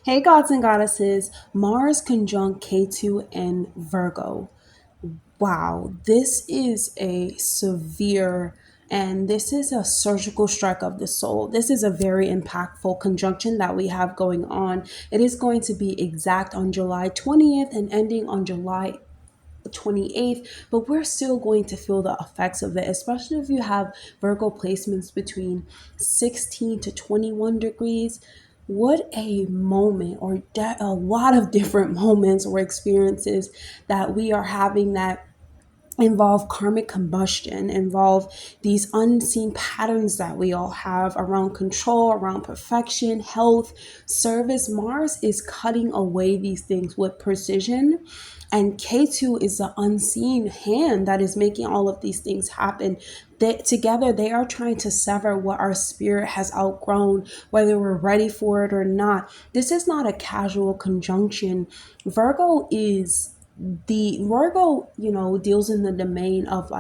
Hey, gods and goddesses, Mars conjunct Ketu in Virgo. Wow, this is a severe and this is a surgical strike of the soul. This is a very impactful conjunction that we have going on. It is going to be exact on July 20th and ending on July 28th, but we're still going to feel the effects of it, especially if you have Virgo placements between 16 to 21 degrees. What a moment, or a lot of different moments or experiences that we are having that involve karmic combustion, involve these unseen patterns that we all have around control, around perfection, health, service. Mars is cutting away these things with precision. And K2 is the unseen hand that is making all of these things happen. Together, they are trying to sever what our spirit has outgrown, whether we're ready for it or not. This is not a casual conjunction. Virgo is the Virgo, deals in the domain of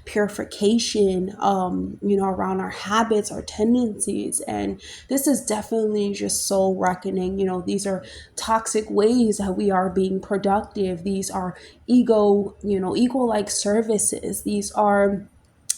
purification, around our habits, our tendencies. And this is definitely just soul reckoning. These are toxic ways that we are being productive. These are ego like services. These are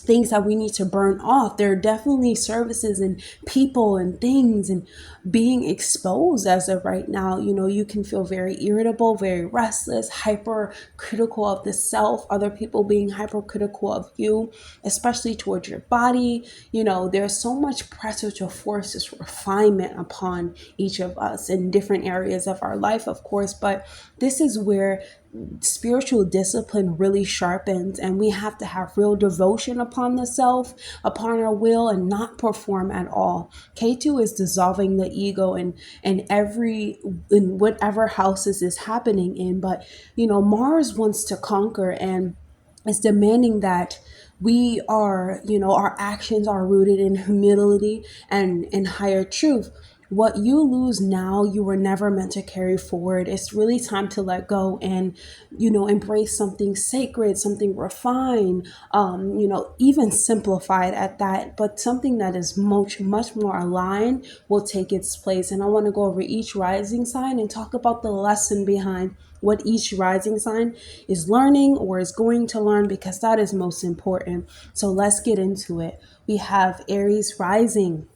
things that we need to burn off. There are definitely services and people and things and being exposed as of right now. You can feel very irritable, very restless, hyper critical of the self, other people being hypercritical of you, especially towards your body. There's so much pressure to force this refinement upon each of us in different areas of our life, of course, but this is where spiritual discipline really sharpens, and we have to have real devotion upon the self, upon our will, and not perform at all. K2 is dissolving the ego in whatever houses is happening in, but Mars wants to conquer and is demanding that we are, our actions are rooted in humility and in higher truth. What you lose now, you were never meant to carry forward. It's really time to let go and, embrace something sacred, something refined, even simplified at that, but something that is much, much more aligned will take its place. And I want to go over each rising sign and talk about the lesson behind what each rising sign is learning or is going to learn, because that is most important. So let's get into it. We have Aries rising.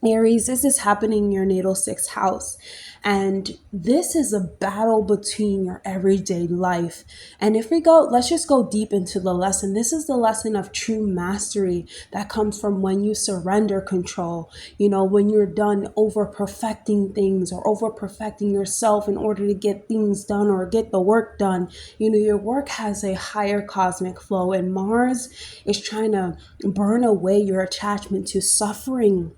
Aries, this is happening in your natal sixth house. And this is a battle between your everyday life. And if we go, let's just go deep into the lesson. This is the lesson of true mastery that comes from when you surrender control. When you're done over perfecting things or over perfecting yourself in order to get things done or get the work done. Your work has a higher cosmic flow, and Mars is trying to burn away your attachment to suffering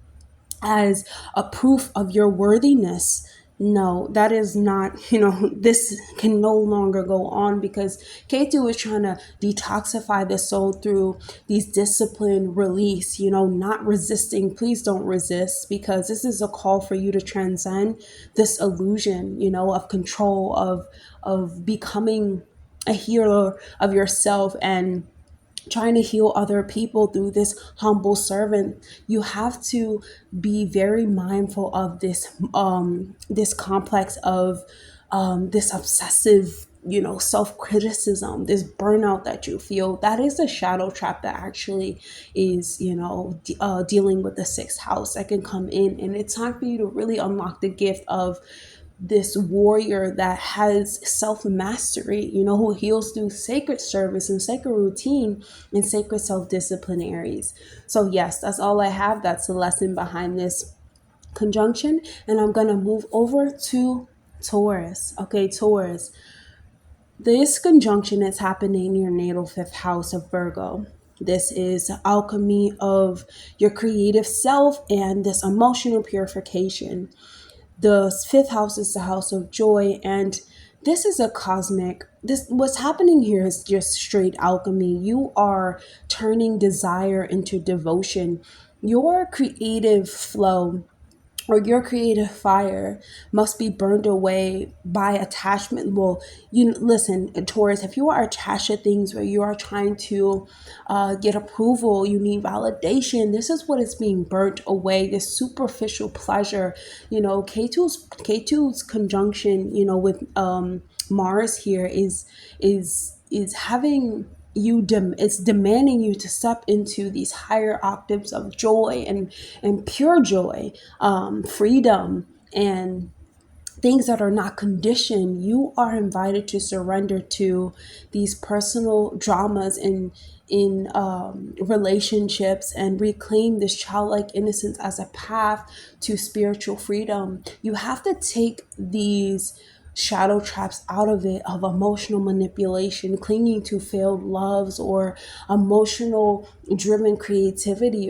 as a proof of your worthiness. No, that is not, this can no longer go on, because Ketu is trying to detoxify the soul through these discipline release, not resisting. Please don't resist, because this is a call for you to transcend this illusion, of control, of becoming a hero of yourself and trying to heal other people through this humble servant. You have to be very mindful of this complex of this obsessive self-criticism, this burnout that you feel. That is a shadow trap that actually is dealing with the sixth house that can come in, and it's time for you to really unlock the gift of this warrior that has self-mastery, who heals through sacred service and sacred routine and sacred self-discipline. Aries. So yes, that's all I have. That's the lesson behind this conjunction. And I'm going to move over to Taurus. Okay, Taurus. This conjunction is happening in your natal fifth house of Virgo. This is alchemy of your creative self and this emotional purification. The fifth house is the house of joy, and this is a cosmic, what's happening here is just straight alchemy. You are turning desire into devotion. Your creative flow or your creative fire must be burned away by attachment. Well, you listen, Taurus, if you are attached to things where you are trying to get approval, you need validation, this is what is being burnt away, this superficial pleasure. Ketu's conjunction, with Mars here is having it's demanding you to step into these higher octaves of joy and pure joy, freedom, and things that are not conditioned. You are invited to surrender to these personal dramas in relationships and reclaim this childlike innocence as a path to spiritual freedom. You have to take these shadow traps out of it, of emotional manipulation, clinging to failed loves, or emotional driven creativity.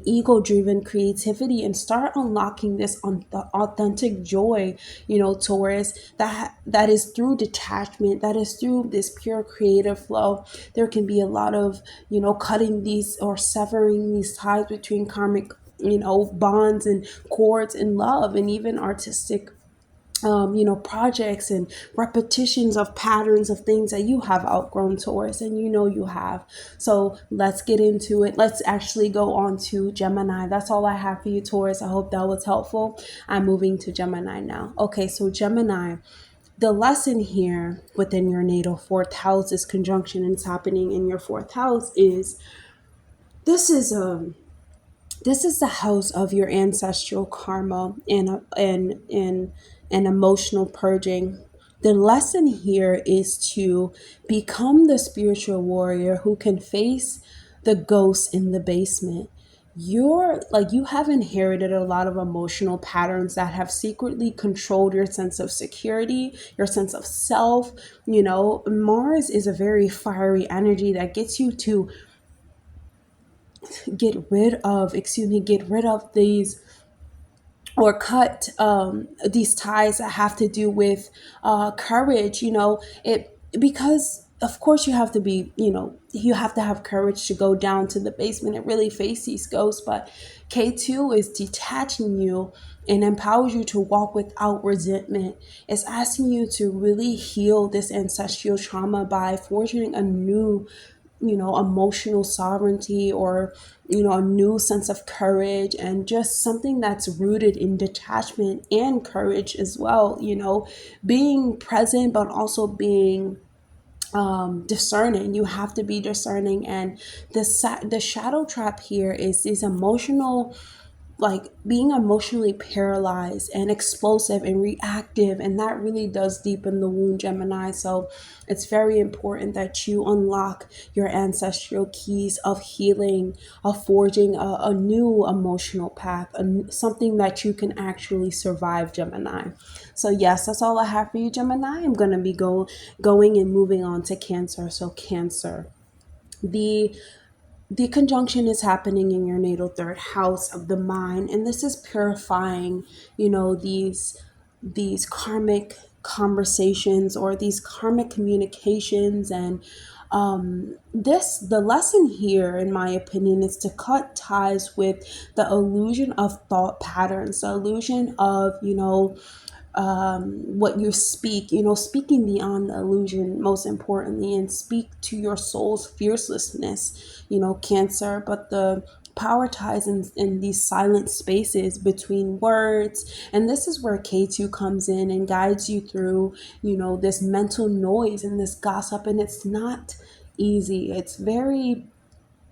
Ego driven creativity, and start unlocking this on the authentic joy, Taurus, that is through detachment, that is through this pure creative flow. There can be a lot of, cutting these or severing these ties between karmic, bonds and cords in love, and even artistic projects and repetitions of patterns of things that you have outgrown, Taurus, and you have. So let's get into it. Let's actually go on to Gemini. That's all I have for you, Taurus. I hope that was helpful. I'm moving to Gemini now. Okay, so Gemini, the lesson here within your natal fourth house, this conjunction is happening in your fourth house, is this is this is the house of your ancestral karma and emotional purging. The lesson here is to become the spiritual warrior who can face the ghosts in the basement. You have inherited a lot of emotional patterns that have secretly controlled your sense of security, your sense of self. Mars is a very fiery energy that gets you to get rid of these, or cut these ties that have to do with courage. It because of course you have to be, you have to have courage to go down to the basement and really face these ghosts. But K2 is detaching you and empowers you to walk without resentment. It's asking you to really heal this ancestral trauma by forging a new, emotional sovereignty, or, a new sense of courage, and just something that's rooted in detachment and courage as well. Being present, but also being discerning. You have to be discerning. And the shadow trap here is these emotional, like being emotionally paralyzed and explosive and reactive, and that really does deepen the wound, Gemini. So it's very important that you unlock your ancestral keys of healing, of forging a new emotional path, something that you can actually survive, Gemini. So yes, that's all I have for you, Gemini. I'm going to be going and moving on to Cancer. So Cancer, the conjunction is happening in your natal third house of the mind, and this is purifying, these karmic conversations, or these karmic communications. And the lesson here, in my opinion, is to cut ties with the illusion of thought patterns, the illusion of, what you speak, speaking beyond the illusion, most importantly, and speak to your soul's fiercelessness, Cancer. But the power ties in these silent spaces between words. And this is where K2 comes in and guides you through, this mental noise and this gossip. And it's not easy. It's very,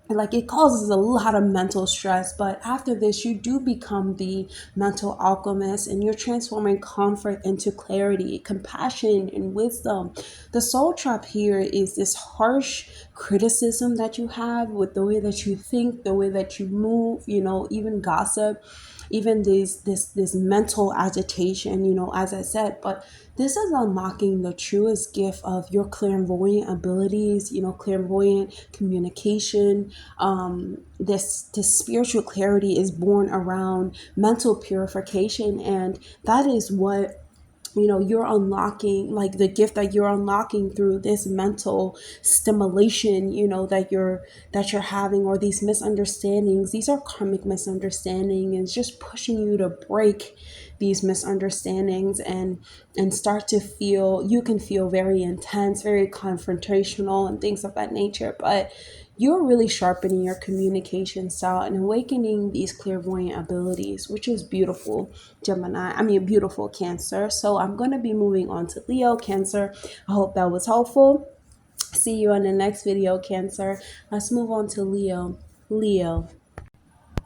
like, it causes a lot of mental stress. But after this, you do become the mental alchemist, and you're transforming conflict into clarity, compassion, and wisdom. The soul trap here is this harsh criticism that you have with the way that you think, the way that you move, even gossip, even this mental agitation, as I said. But this is unlocking the truest gift of your clairvoyant abilities, clairvoyant communication. This spiritual clarity is born around mental purification, and that is what you're unlocking, like the gift that you're unlocking through this mental stimulation, that you're having, or these misunderstandings. These are karmic misunderstandings, and it's just pushing you to break these misunderstandings and start to feel, you can feel very intense, very confrontational and things of that nature. But you're really sharpening your communication style and awakening these clairvoyant abilities, which is beautiful, Gemini. I mean, beautiful, Cancer. So I'm going to be moving on to Leo, Cancer. I hope that was helpful. See you in the next video, Cancer. Let's move on to Leo. Leo,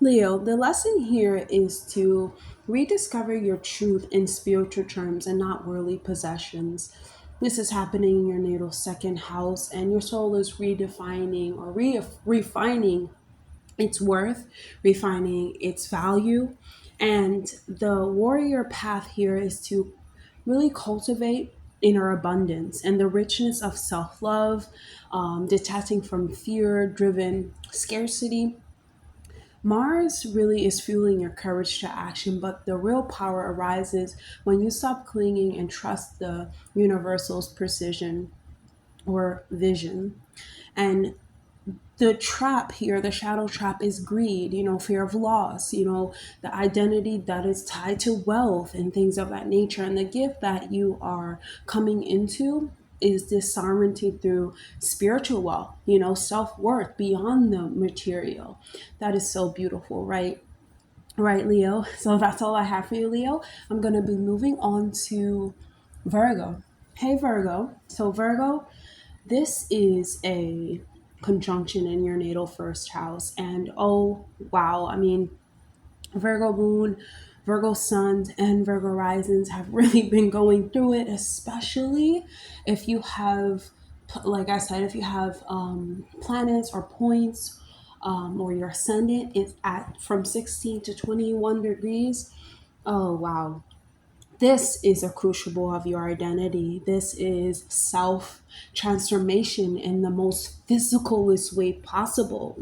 the lesson here is to rediscover your truth in spiritual terms and not worldly possessions. This is happening in your natal second house, and your soul is redefining or refining its worth, refining its value. And the warrior path here is to really cultivate inner abundance and the richness of self love, detaching from fear driven scarcity. Mars really is fueling your courage to action, but the real power arises when you stop clinging and trust the universal's precision or vision. And the trap here, the shadow trap, is greed, fear of loss, the identity that is tied to wealth and things of that nature. And the gift that you are coming into is this sovereignty through spiritual wealth, self-worth beyond the material. That is so beautiful, right? Right, Leo. So that's all I have for you, Leo. I'm going to be moving on to Virgo. Hey, Virgo. So, Virgo, this is a conjunction in your natal first house. And oh, wow. I mean, Virgo moon, Virgo suns, and Virgo risings have really been going through it, especially if you have, like I said, if you have planets or points, or your ascendant is at from 16 to 21 degrees. Oh, wow. This is a crucible of your identity. This is self transformation in the most physicalist way possible.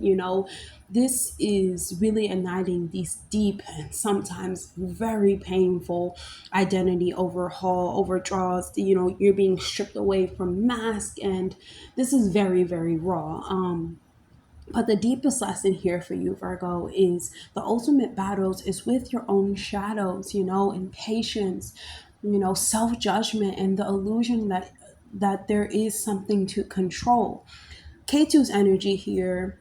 This is really igniting these deep and sometimes very painful identity overhaul, overdraws. You're being stripped away from mask, and this is very, very raw. But the deepest lesson here for you, Virgo, is the ultimate battles is with your own shadows, and patience, self-judgment, and the illusion that there is something to control. Ketu's energy here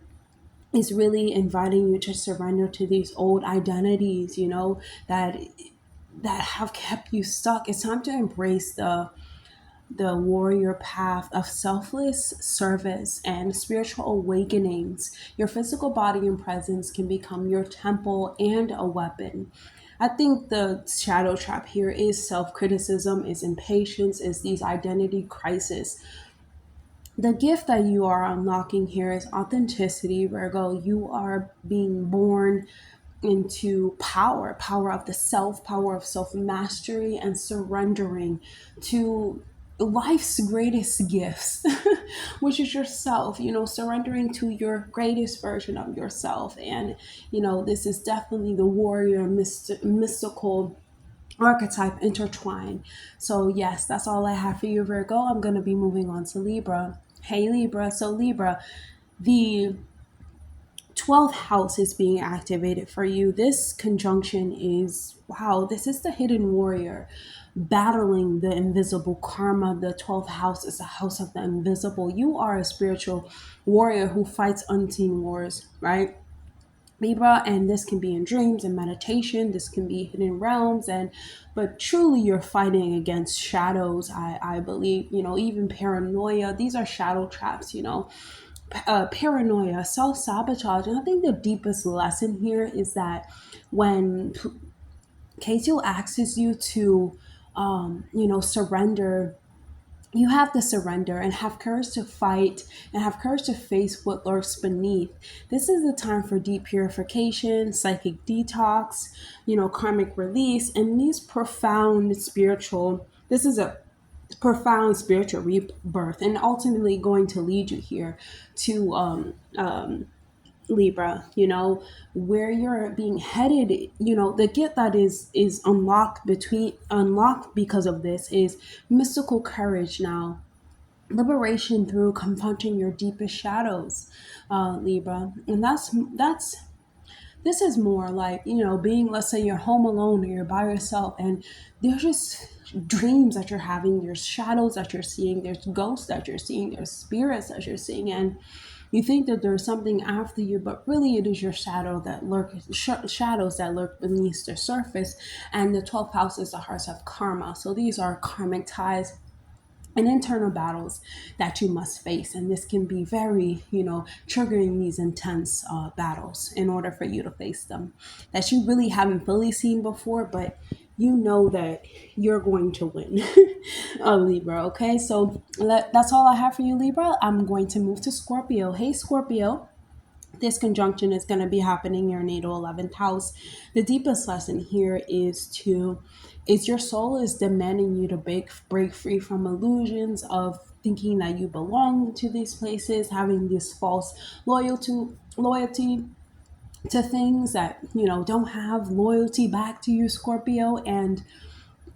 is really inviting you to surrender to these old identities, that have kept you stuck. It's time to embrace the warrior path of selfless service and spiritual awakenings. Your physical body and presence can become your temple and a weapon. I think the shadow trap here is self-criticism, is impatience, is these identity crisis. The gift that you are unlocking here is authenticity, Virgo. You are being born into power of the self, power of self mastery, and surrendering to life's greatest gifts, which is yourself, surrendering to your greatest version of yourself. And, this is definitely the warrior mystical archetype intertwined. So yes, that's all I have for you, Virgo. I'm going to be moving on to Libra. Hey, Libra. So Libra, the 12th house is being activated for you. This conjunction is, wow, this is the hidden warrior battling the invisible karma. The 12th house is the house of the invisible. You are a spiritual warrior who fights unseen wars, right? Libra, and this can be in dreams and meditation. This can be hidden realms, but truly you're fighting against shadows. I believe, even paranoia. These are shadow traps, paranoia, self-sabotage. And I think the deepest lesson here is that when Ketu asks you to, surrender, you have to surrender and have courage to fight and have courage to face what lurks beneath. This is the time for deep purification, psychic detox, karmic release, and these profound spiritual, this is a profound spiritual rebirth, and ultimately going to lead you here to Libra, where you're being headed, the gift that is unlocked because of this is mystical courage now. Liberation through confronting your deepest shadows, Libra. And that's this is more like, being, let's say you're home alone or you're by yourself, and there's just dreams that you're having, there's shadows that you're seeing, there's ghosts that you're seeing, there's spirits that you're seeing, and you think that there's something after you, but really it is your shadows that lurk beneath the surface. And the 12th house is the house of karma. So these are karmic ties and internal battles that you must face. And this can be very, triggering these intense battles in order for you to face them that you really haven't fully seen before, but you know that you're going to win. Libra. Okay, so that's all I have for you, Libra. I'm going to move to Scorpio. Hey, Scorpio. This conjunction is going to be happening in your natal 11th house. The deepest lesson here is your soul is demanding you to break free from illusions of thinking that you belong to these places, having this false loyalty to things that don't have loyalty back to you, Scorpio. And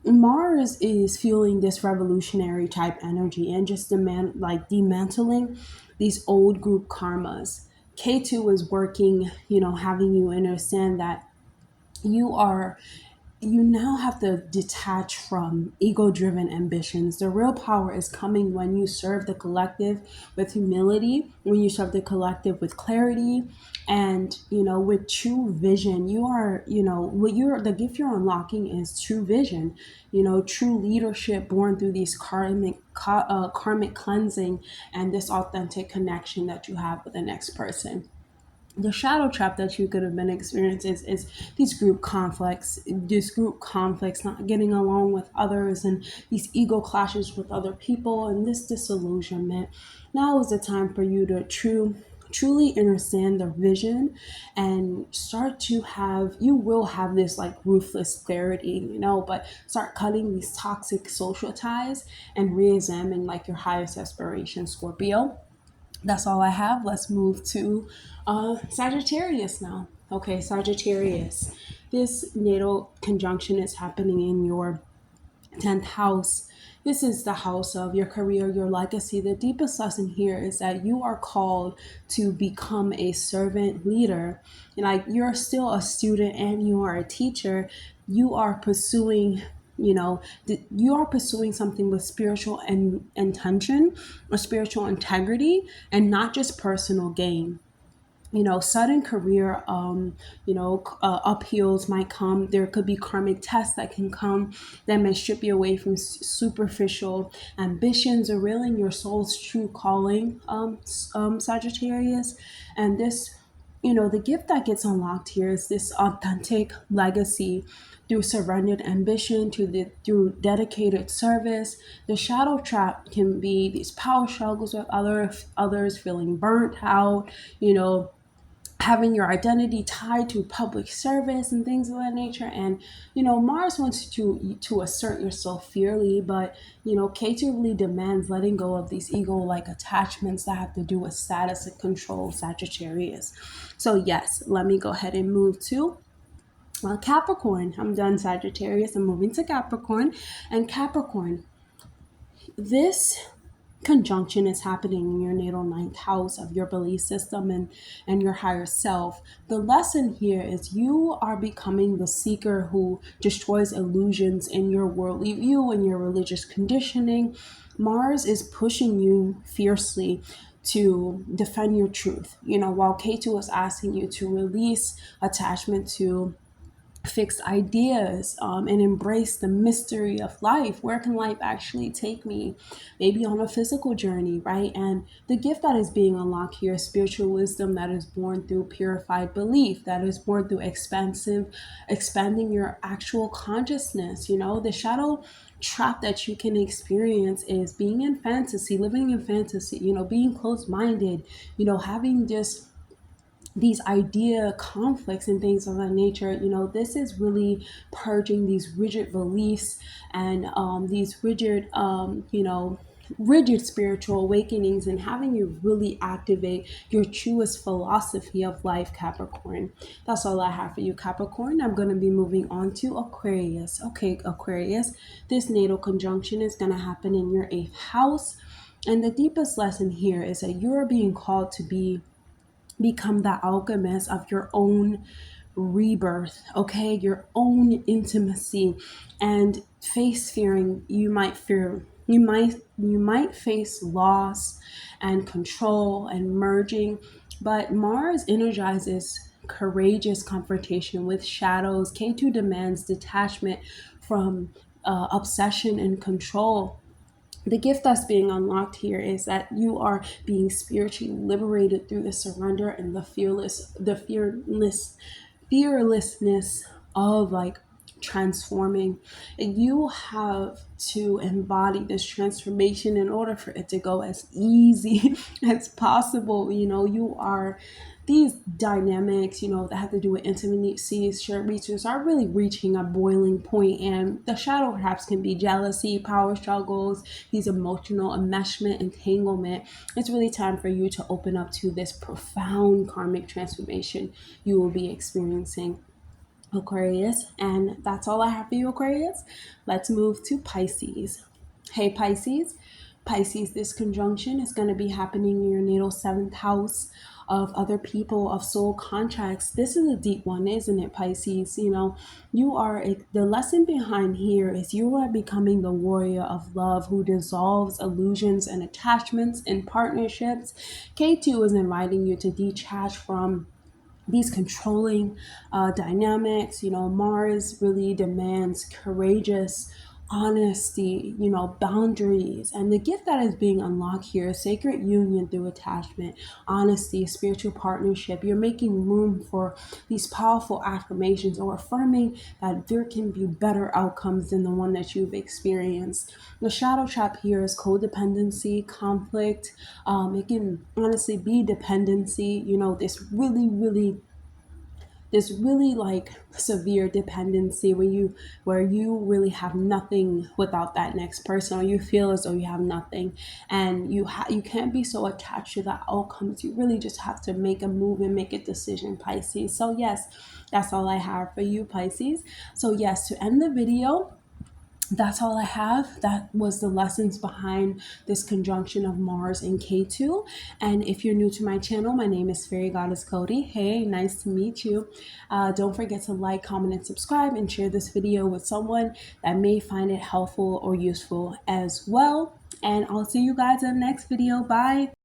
Mars is fueling this revolutionary type energy and just dismantling these old group karmas. Ketu is working, having you understand that you are you now have to detach from ego driven ambitions. The real power is coming when you serve the collective with humility, when you serve the collective with clarity, and with true vision. You are, the gift you're unlocking is true vision, true leadership born through these karmic cleansing and this authentic connection that you have with the next person. The shadow trap that you could have been experiencing is these group conflicts, not getting along with others, and these ego clashes with other people, and this disillusionment. Now is the time for you to truly understand the vision and start to you will have this like ruthless clarity, but start cutting these toxic social ties and re-examine like your highest aspiration, Scorpio. That's all I have. Let's move to Sagittarius now. Okay, Sagittarius. This natal conjunction is happening in your 10th house. This is the house of your career, your legacy. The deepest lesson here is that you are called to become a servant leader. Like, you're still a student and you are a teacher. You are pursuing you are pursuing something with spiritual intention or spiritual integrity, and not just personal gain. Sudden career uphills might come. There could be karmic tests that can come that may strip you away from superficial ambitions, or revealing your soul's true calling, Sagittarius. And this, the gift that gets unlocked here is this authentic legacy through surrendered ambition, through dedicated service. The shadow trap can be these power struggles with others, feeling burnt out, having your identity tied to public service and things of that nature. And Mars wants to assert yourself fairly, but Ketu really demands letting go of these ego like attachments that have to do with status and control, Sagittarius. So yes, let me go ahead and move to Capricorn. I'm done Sagittarius. I'm moving to Capricorn. And Capricorn, this conjunction is happening in your natal 9th house of your belief system and your higher self. The lesson here is you are becoming the seeker who destroys illusions in your worldly view and your religious conditioning. Mars is pushing you fiercely to defend your truth. While Ketu is asking you to release attachment to fixed ideas, and embrace the mystery of life. Where can life actually take me? Maybe on a physical journey, right? And the gift that is being unlocked here is spiritual wisdom that is born through purified belief, that is born through expanding your actual consciousness. The shadow trap that you can experience is being in fantasy, living in fantasy, being closed-minded, having just these idea conflicts and things of that nature. This is really purging these rigid beliefs and these rigid rigid spiritual awakenings and having you really activate your truest philosophy of life, Capricorn. That's all I have for you, Capricorn. I'm going to be moving on to Aquarius. Okay, Aquarius, this natal conjunction is going to happen in your 8th house. And the deepest lesson here is that you're being called to become the alchemist of your own rebirth, okay, your own intimacy, and face fearing. You might face loss and control and merging, but Mars energizes courageous confrontation with shadows. Ketu demands detachment from obsession and control. The gift that's being unlocked here is that you are being spiritually liberated through the surrender and the fearlessness of like transforming. And you have to embody this transformation in order for it to go as easy as possible. You are these dynamics, that have to do with intimacy, shared resources are really reaching a boiling point, and the shadow perhaps can be jealousy, power struggles, these emotional enmeshment, entanglement. It's really time for you to open up to this profound karmic transformation you will be experiencing, Aquarius. And that's all I have for you, Aquarius. Let's move to Pisces. Hey, Pisces. Pisces, this conjunction is going to be happening in your natal 7th house of other people, of soul contracts. This is a deep one, isn't it, Pisces? The lesson behind here is you are becoming the warrior of love who dissolves illusions and attachments in partnerships. K2 is inviting you to detach from these controlling dynamics. Mars really demands courageous honesty, boundaries. And the gift that is being unlocked here is sacred union through attachment, honesty, spiritual partnership. You're making room for these powerful affirmations or affirming that there can be better outcomes than the one that you've experienced. The shadow trap here is codependency, conflict. It can honestly be dependency, this really like severe dependency where you really have nothing without that next person, or you feel as though you have nothing, and you can't be so attached to the outcomes. You really just have to make a move and make a decision, Pisces. So yes, that's all I have for you, Pisces. So yes, to end the video, that's all I have. That was the lessons behind this conjunction of Mars and K2. And if you're new to my channel, my name is Fairy Goddess Cody. Hey, nice to meet you. Don't forget to like, comment, and subscribe, and share this video with someone that may find it helpful or useful as well. And I'll see you guys in the next video. Bye.